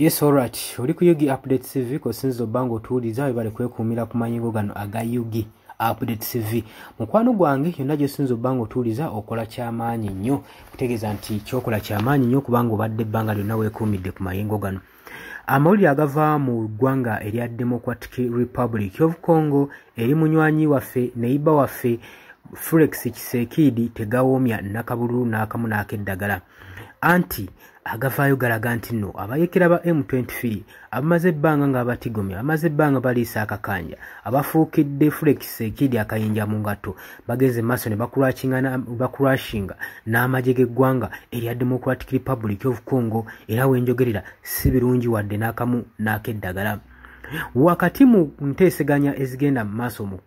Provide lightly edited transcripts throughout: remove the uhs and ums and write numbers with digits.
Yes, alright. Uli ku Yugi Update CV ko sinzo bango tuuliza we bali kwekumira ku mayingo gano aga Yugi Update CV. Mukwano gwange yonna gye sinzo bango tuuliza okola kyamaanyi nnyo. Kutegeeza nti kyokola kyamaanyi nnyo kubanga obadde ebbanga lyonna weekuumidde ku mayingo gano. Amawulire agava mu ggwanga erya Democratic Republic of Congo eri munywanyi waffe neighbor waffe Felix Tshisekedi tegawoomya nakabululu n'akamu n'akeddagala. Anti agavaayo galaga nti nno abayekera ba M23 abamaze ebbanga nga abatigomya abamaze ebbanga baliisa akakanja abafuukidde Felix Tshisekedi akayinja mu ngatto bageze maaso ne bakurashinga n'amagye g'eggwanga erya Democratic Republic of Congo era wenjogerera si birungi wadde n'akamu n'akeddagala. Wakati mu nteeseganya ezigenda mu maaso mu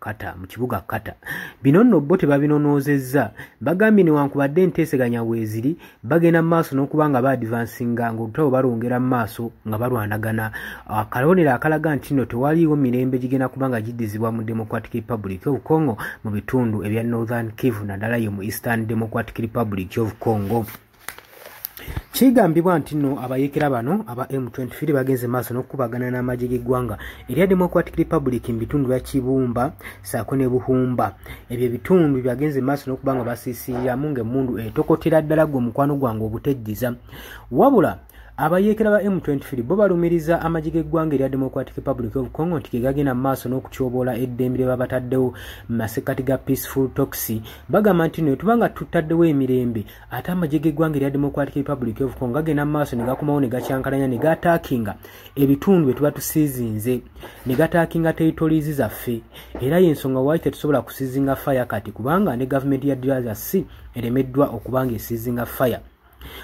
kibuga Kata bino nno bo tebabinonoozezza bagambye newankubadde enteeseganya weeziri bagenda mu maaso n'okubanga baadivansinga ng'olutalo balwongera mu maaso nga balwanagana akalonero akalaga nti nno tewaliiwo mirembe gigenda kubanga giddizibwa mu Democratic Republic of Congo mu bitundu ebya Northern Kivu naddala yo mu Eastern Democratic Republic of Congo. Kigambibwa nti nno abayekera bano aba M23 bagenze maaso n'okubagana n'amagye g'eggwanga erya Democratic Republic mu bitundu bya Kibumba saako ne Buhumba. Ebyo ebitundu byagenze maaso n'okubanga basiisiriramu ng'emmundu etokotera ddala gwe mukwano gwange obutejjiza. Wabula abayekera ba M23 bo balumiriza amagye g'eggwanga erya Democratic Republic of Congo nti gagenda maaso n'okutyoboola eddembe lye babataddewo mu masekkati ga Peaceful Talks bagamba nti nno tubanga tutaddewo emirembe ate amagye g'eggwanga erya Democratic Republic of Congo gagenda maaso ne gakomawo ne gakyankalanya ne gataakinga ebitundu bye tuba tusiizinze ne gataakinga territories zaffe era y'ensonga lwaki tetusobola kusiizinga fire kati kubanga ne gavumenti ya DRC eremeddwa okubanga esiizinga fire.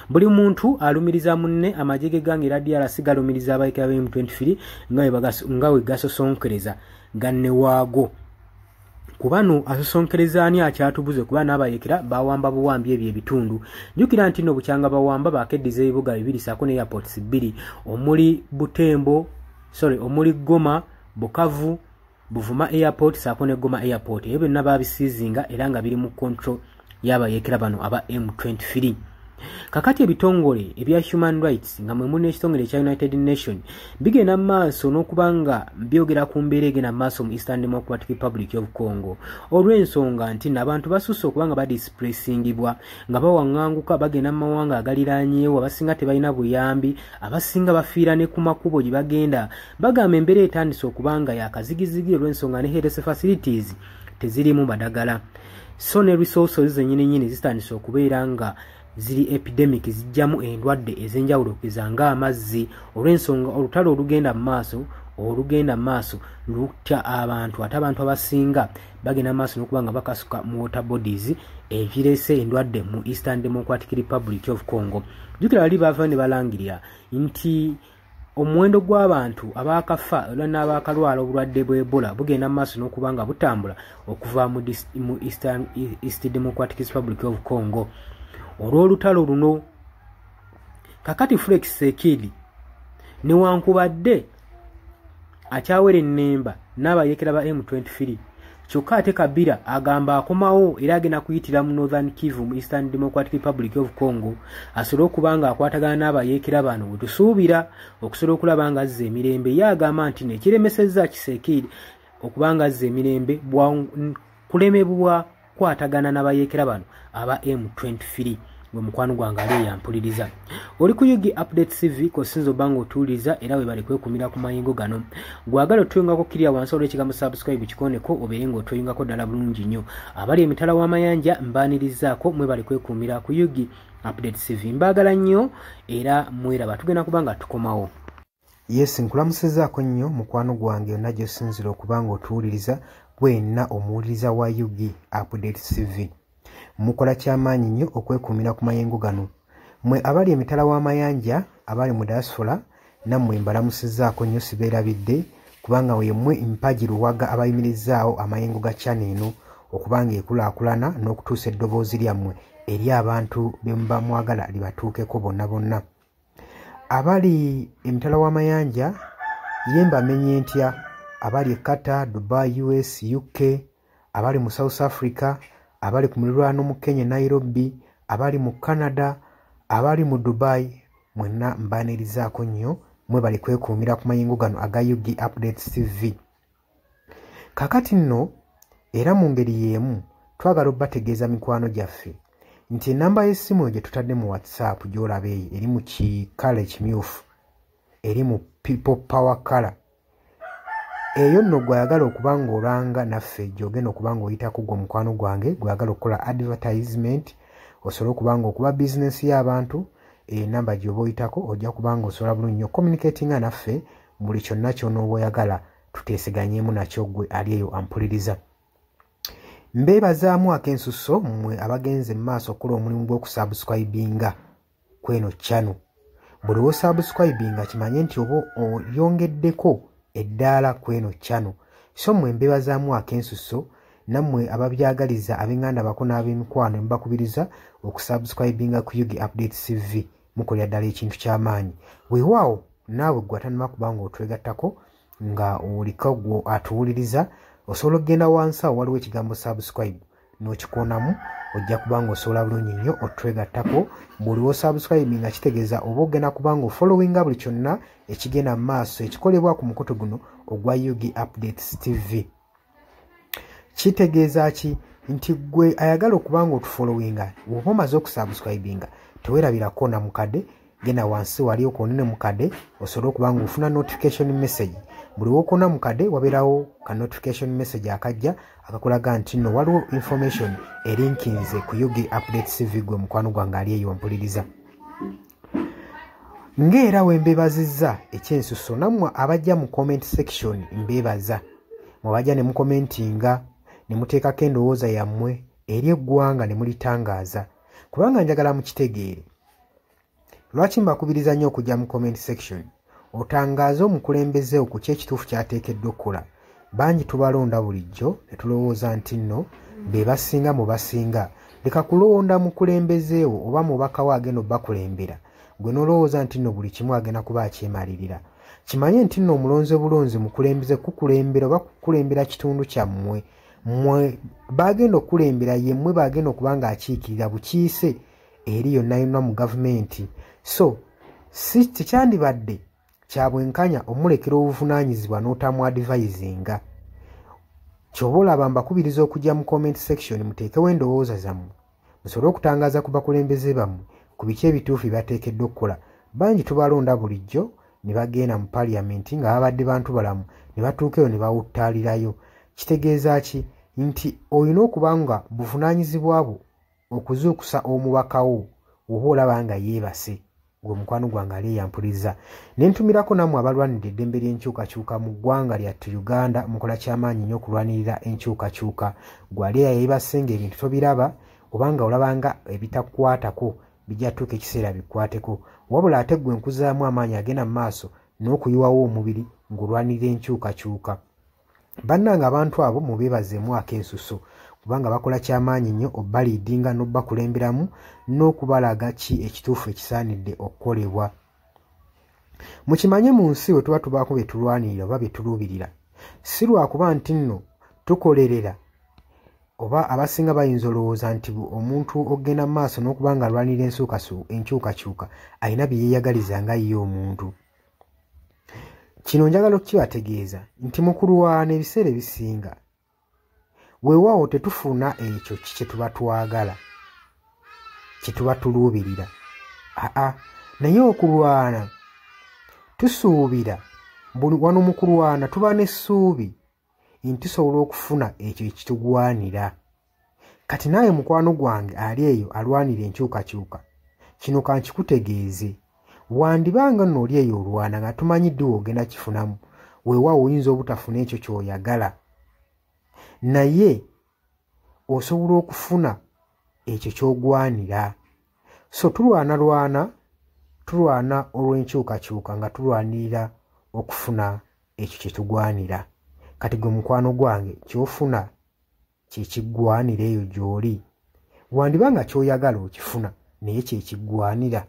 Buli muntu alumiriza munne amagye g'eggwanga erya DRC galumiriza abayekera ba M23 nga we gasosonkereza ganne waago kubano asosonkereza ani akyatubuze kuba n'abayekera bawamba buwambi ebyo ebitundu. Jjukira nti nno bukyanga bawamba bakeddiza ebibuga 2 saako ne airports 2 omuli Goma, Bukavu, Buvuma airport saako ne Goma airport ebyo byonna babisiizinga era nga biri mu control y'abayekera bano aba M23. Kakati ebitongole ebya human rights nga mwe mune ekitongole ekya United Nations bigenda maaso n'okubanga byogera ku mbeera egenda maaso mu Eastern Democratic Republic of Congo olw'ensonga nti n'abantu basusse okubanga badisplacingibwa nga bawaŋŋanguka bagenda mu mawanga agaliraanyeewo abasinga tebalina buyambi abasinga bafiira ne ku makubo gye bagenda bagamba embeera etandise okubanga yakazigizigi olw'ensonga ne health facilities tezirimu badagala so ne resources zennyini zitandise okubeera nga ziri epidemic zijjamu endwadde ez'enjawulo kizanga amazzi olw'ensonga olutalo olugenda mu maaso lutya abantu ate abantu abasinga bagenda maaso n'okubanga bakasuka mu water bodies ekireese endwadde mu Eastern Democratic Republic of Congo. Jjukira bali baava ne balangirira nti omuwendo gw'abantu abaakafa era n'abaakalwala obulwadde bw'Ebola bugenda maaso n'okubanga butambula okuva mu East Democratic Republic of Congo. Olw'olutalo luno kakati Felix Tshisekedi newankubadde akyawera ennemba n'abayekera ba M23 kyokka ate Kabila agamba akomawo era agenda kuyitira mu Northern Kivu mu Eastern Democratic Republic of Congo asobole okubanga akwatagana n'abayekera bano bwe tusuubira okusobola okulaba nga azza emirembe ye agamba nti nekiremesezza Tshisekedi okubanga azza emirembe kulemebwa kwatagana n'abayekera bano aba M23 gwe mukwano gwange ali yampuliriza. Oli ku Yugi Update CV ko sinzo bango tuuliza era we bali kwekumira ku mayingo gano gwagala otuyungako kiriya wansi olw'ekigambo subscribe kikoneko obeere ng'otuyungako ddala bulungi nnyo abali emitala w'amayanja mbaanirizaako mwe bali kwekumira ku Yugi Update CV mbaagala nnyo era mweraba tugenda kubanga tukomawo. Yes, nkulamusizaako nnyo mukwano gwange yonna gy'osinzira okubanga otuwuliriza gwenna omuwuliriza wa Yugi Update CV. Mukola kyamaanyi nnyo okwekuumira ku mayengo gano. Mwe abali emitala w'amayanja abali mu diaspora nammwe mbalamusizaako nnyo sibeerabidde kubanga wemmwe mpagi luwaga abayimirizaawo amayengo ga channel eno okubanga ekulaakulana n'okutuusa eddoboozi lyammwe eri abantu be muba mwagala libatuukeko bonna bonna. Abali emitala w'amayanja ye mbamenye ntya abali Qatar, Dubai, US, UK, abali mu South Africa, abali ku muliraano mu Kenya Nairobi, abali mu Canada, abali mu Dubai, mwenna mbaanirizaako nnyo mwe bali kwekuumira ku mayingo gano aga Yugi Updates TV. Kakati nno era mu ngeri yeemu twagala obbategeeza mikwano gyaffe nti enamba y'essimu gye tutadde mu WhatsApp gy'olaba eyo eri mu kikala ekimyufu, eri mu People Power Color. Eyo nno gwayagala okuba ng'olanga naffe gy'ogenda okuba ng'oyitako gwe mukwano gwange gwayagala okukola advertisement, osobola okuba ng'okuba bizinesi y'abantu, enamba gy'oba oyitako ojja kuba ng'osobola bulungi nnyo communicatinga naffe buli kyonna ky'onooba oyagala tuteeseganyeemu nakyo gwe ali eyo ampuliriza. Mbeebazaamu ak'ensusso mmwe abagenze mu maaso okukola omulimu gw'okusubscribinga kweno channel. Buli w'osubscribinga kimanye nti oba oyongeddeko eddaala kweno channel. So mmwe mbeebazaamu ak'ensusso nammwe ababyagaliza ab'enganda bako n'ab'emikwano mbakubiriza okusubscribinga ku Yugi Updates TV mukolera ddala ekintu ky'amaanyi. Weewaawo naawe gwe atanuma kuba ng'otwegattako nga oliko gwe atuwuliriza, osobola okugenda wansi awo waliwo ekigambo subscribe n'okikoonamu, ojja kuba ng'osobola bulungi nnyo otwegattako. Buli w'osubscribe nga kitegeeza oba ogenda kuba ng'ofollowinga buli kyonna ekigenda mu maaso ekikolebwa ku mukutu guno ogwa Yugi Updates TV. Kitegeeza ki? Nti gwe ayagala okuba ng'otufollowinga bw'oba omaze okusubscribinga teweerabirako na mukadde, genda wansi wali okoonene mukadde osobole okuba ng'ofuna notification message. Buli w'okoona mukadde wabeerawo ka notification message akajja akakulaga nti nno waliwo information erinkinze ku Yugi Updates TV gwe mukwano gwange ali eyo mpuliriza. Ng'era we mbeebazizza ekyensusso nammwe abajja mu comment section mbeebaza. Mwabajja ne mukomentinga ne muteekako endowooza yammwe eri eggwanga ne mulitangaaza. Kubanga njagala mukitegeere. Lwaki mbakubiriza nnyo okujja mu comment section? Otangaaze omukulembeze ku ky'ekituufu ky'ateekeddwa okukola. Bangi tubalonda bulijjo ne tulowooza nti nno be basinga mu basinga. Leka kulonda mukulembeze wo oba mubaka wo agenda obbakulembera. Gwe n'olowooza nti nno buli kimu agenda kuba akyemalirira. Kimanye nti nno omulonze bulonzi mukulembeze kukulembera oba kukulembera kitundu kyammwe. Mmwe bagenda okukulembera ye mmwe bagenda okuba ng'akiikirira bukiise eri yonna yonna mu gavumenti. So si tekyandibadde kya bwenkanya omulekera obuvunaanyizibwa n'otamu advisinga. Ky'oba olaba mbakubiriza okujja mu comment section muteekewo endowooza zammwe musobole okutangaaza ku bakulembeze bammwe ku biki ebituufu bye bateekeddwa okukola. Bangi tubalonda bulijjo ne bagenda mu parliament nga babadde bantu balamu ne batuuka eyo ne bawuttaalirayo. Kitegeeza ki? Nti olina okuba nga buvunaanyizibwa bwo okuzuukusa omubaka wo oba olaba nga yeebase gwe mukwano gwange ali eyampuliriza. Ne ntumirako nammwe abalwanirira eddembe ly'enkyukakyuka mu ggwanga lyattu Uganda mukola ky'amaanyi nnyo okulwanirira enkyukakyuka. Gwe ali yeebase ng'ebintu tobiraba obanga olabanga ebitakukwatako bijja tuuka ekiseera bikwateko. Wabula ate gwe nkuzaamu amaanyi agenda mu maaso n'okuyiwawo omubiri ng'olwanirira enkyukakyuka. Bannange abantu abo mubeebazeemu ak'ensusso kubanga bakola ky'amaanyi nnyo obbaliidinga n'obbakulemberamu n'okubalaga ki ekituufu ekisaanidde okukolebwa. Mukimanye mu nsi we tuba tubaako bye tulwanirira oba bye tuluubirira, si lwakuba nti nno tukolerera oba abasinga bayinza olowooza nti omuntu ogenda mu maaso n'okuba nga alwanirira enkyukakyuka alina bye yeeyagaliza nga ye omuntu. Kino njagala okukibategeeza nti mu kulwana ebiseera ebisinga weewaawo tetufuna ekyo kye tuba twagala, kye tuba tuluubirira. Naye okulwana tusuubira, wano mu kulwana tuba n'essuubi nti tusobola okufuna ekyo ekitugwanira. Kati naawe mukwano gwange ali eyo alwanira enkyukakyuka, kino kankikutegeeze. Wandibanga nno oli eyo olwana nga tumanyiddwe ogenda kifunamu, weewaawo oyinza obutafuna ekyo ky'oyagala, naye osobola okufuna ekyo ky'ogwanira. So tulwana olw'enkyukakyuka nga tulwanirira okufuna ekyo kye tugwanira. Kati gwe mukwano gwange ky'ofuna kye kiggwanira eyo gy'oli. Wandibanga ky'oyagala okifuna naye kye kiggwanira.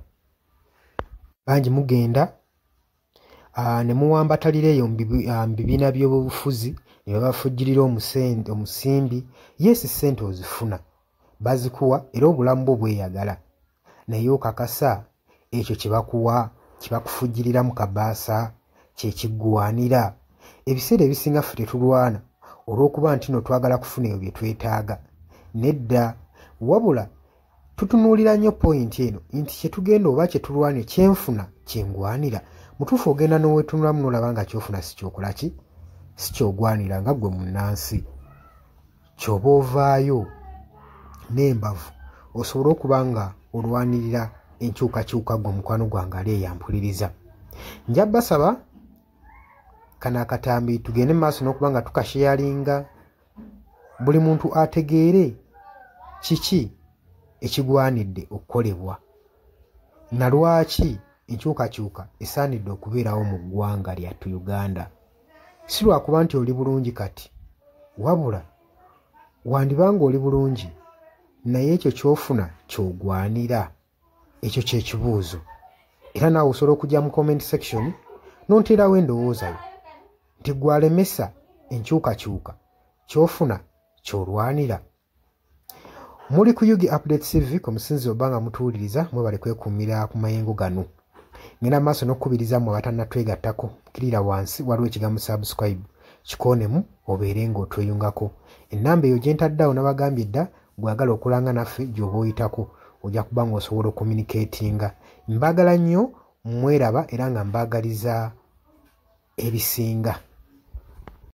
Bangi mugenda ne muwambatalira eyo mu bibiina by'obufuzi ne babafujjirira omusimbi. Yesi ssente ozifuna bazikuwa era obulamu bwo bweyagala, naye okakasa ekyo kye bakuwa kibakufujirira mu kabaasa kye kiggwanira. Ebiseera ebisinga ffe tetulwana olw'okuba nti no twagala kufuna ebyo bye twetaaga. Nedda, wabula tutunuulira nnyo pointi eno nti kye tugenda oba kye tulwana kyenfuna kyengwanira. Mutuufu ogenda n'oweetunulamu n'olaba nga kyofuna si kyokola ki? Si kyogwanira nga ggwe munnansi. Ky'oba ovaayo n'embavu osobole okuba nga olwanirira enkyukakyuka gwe mukwano gwange ali eyampuliriza. Nja basaba kano akatambi tugende maaso n'okuba nga tukasheyalinga, buli muntu ategeere kiki ekigwanidde okukolebwa na lwaki enkyukakyuka esaanidde okubeerawo mu ggwanga lyattu Uganda. Si lwakuba nti oli bulungi kati, wabula wandibanga oli bulungi naye ekyo ky'ofuna ky'ogwanira. Ekyo kye kibuuzo. Era naawe osobola okujja mu comment section n'onteerawo endowooza yo nti gwalemesa enkyukakyuka ky'ofuna ky'olwanira. Muli ku Yugi Update TV ku musinzi oba nga mutuwuliriza, mwebale kwekuumira ku mayengo gano. Ngenda maaso n'okukubiriza mmwe abatannatwegattako, kirira wansi waliwo ekigambo subscribe, kikoonemu obeere ng'otweyungako. Ennamba eyo gye ntaddeawo nabagambye dda, bw'agala okulanga naffe gy'oba oyitako ojja kuba ng'osobola okommunikatinga. Mbagala nnyo, mweraba era nga mbaagaliza ebisinga.